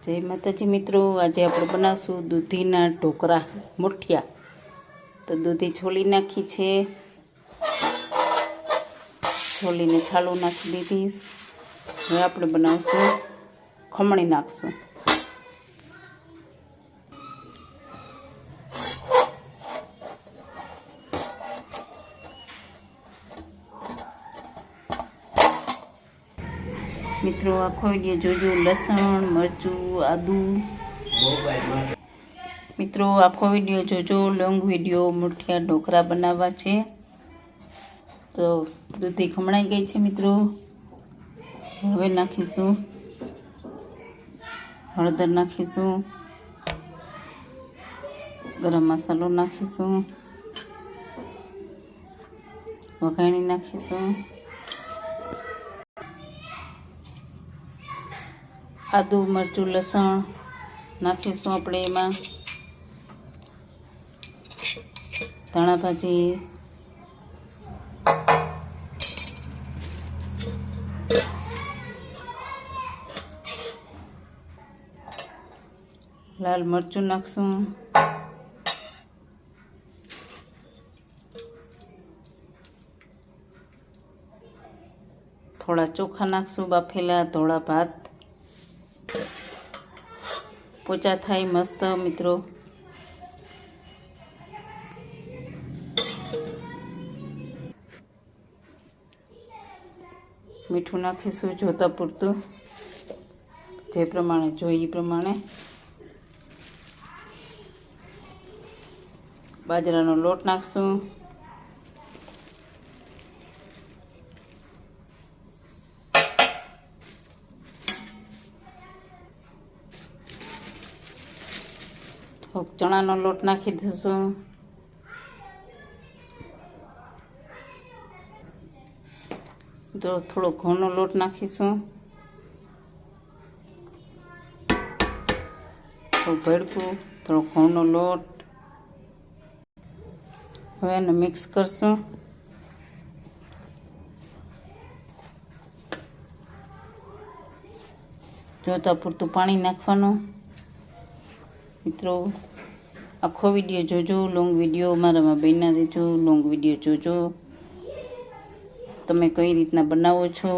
जय माताजी मित्रों। आज આપણે બનાવશું દૂધીના ઢોકળા મુઠિયા। તો દૂધી છોલી નાખી છે, છોલીને છાલું નાખી દીધી। હવે આપણે બનાવશું ખમણી નાખશું। मित्रों आखो विडियो जोजो, लसण मरचू आदू। मित्रों आखो विडियो जोजो, लॉन्ग विडियो मुठिया ढोकरा बनावा छे। तो दूधी खमणाई गई छे मित्रों। हवे नाखीशुं हळदर, नाखीशुं गरम मसालो, नाखीशुं वघाणी, नाखीशुं आदू मरचू लसण नाखीशुं। आपणे एमां धाणा भाजी, लाल मरचू नाखशुं, थोड़ा चोखा नाखशुं, बाफेला धोळा भात पोचा थाय मस्त। मित्रों मीठू नाखीशुं जोता पूरतुं, जे प्रमाणे जोई प्रमाणे। बाજરાનો લોટ નાખશું, ચણાનો લોટ નાખી દઈશું, તો થોડો ઘઉંનો લોટ નાખીશું, થોડું ભેળકું, થોડો ઘઉંનો લોટ। હવે એને મિક્સ કરશું। જોતા પૂરતું પાણી નાખવાનું। मित्रों आखो विडियो जोजो, लॉन्ग विडियो मारा में बना रहो। लॉन्ग विडियो जोजो। तमे कई रीतना बनावो छो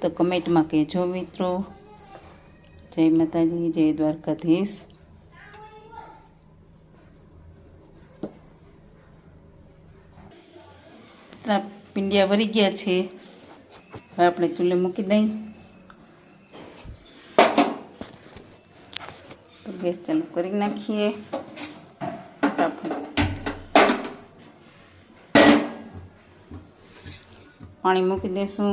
तो कमेंट में कहो मित्रों। जय माताजी, जय द्वारकाधीश। पींडिया भरी गया छे। हवे आपणे चूले मूकी दई। तो गैस चालू करी नाखीए। पानी मूकी देशुं।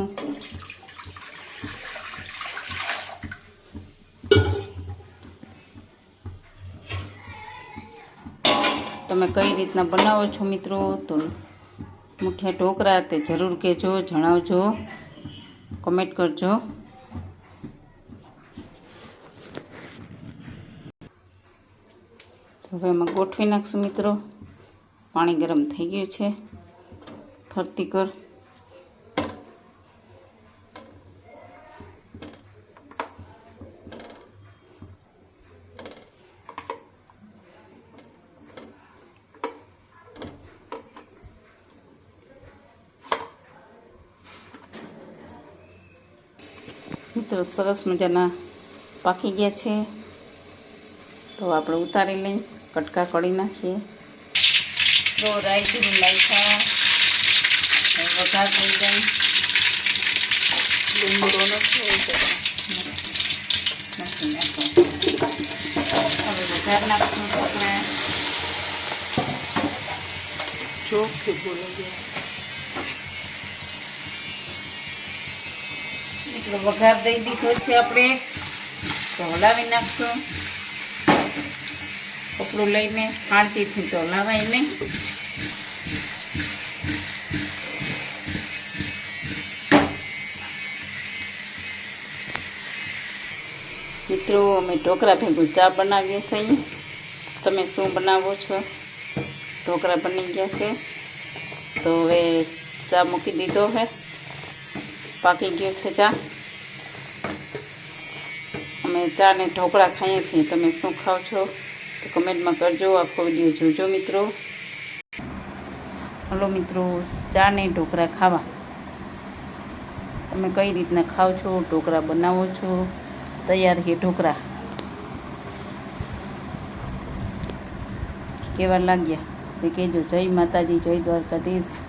तमे कई रीतना बनावो छो मित्रों। तो मुठिया ढोकरा ते जरूर कहो, जणावजो, कमेंट करजो। હવે એમાં ગોઠવી નાખશું મિત્રો। પાણી ગરમ થઈ ગયું છે। ફરતી કર। મિત્રો સરસ મજાના પાકી ગયા છે। તો આપણે ઉતારી લઈ, કટકા કરી નાખીએ। તો રાઈ જીરું નાખ્યા, વઘાર થઈ જાય। લીંબુડો નાખી નાખો। હવે વઘાર નાખશું આપણે। ચોખ્ખી બોલી ગયા એટલે વઘાર દઈ દીધો છે આપણે। તો હલાવી નાખશું। કપડું લઈને હાણતીથી તો હલાવાય નહીં। મિત્રો અમે ઢોકળા ભેગું ચા બનાવીએ છીએ। તમે શું બનાવો છો? ઢોકળા બની ગયા છે। તો હવે ચા મૂકી દીધો છે, પાકી ગયો છે ચા। અમે ચા ને ઢોકળા ખાઈએ છીએ. તમે શું ખાઓ છો તો કમેન્ટમાં કરજો. આખો વિડીયો જોજો મિત્રો. હલો મિત્રો, ચા ને ઢોકળા ખાવા. તમે કઈ રીતના ખાઓ છો, ઢોકળા બનાવો છો? તૈયાર છે ઢોકળા. કેવા લાગ્યા તે કહેજો. જય માતાજી, જય દ્વારકાધીશ.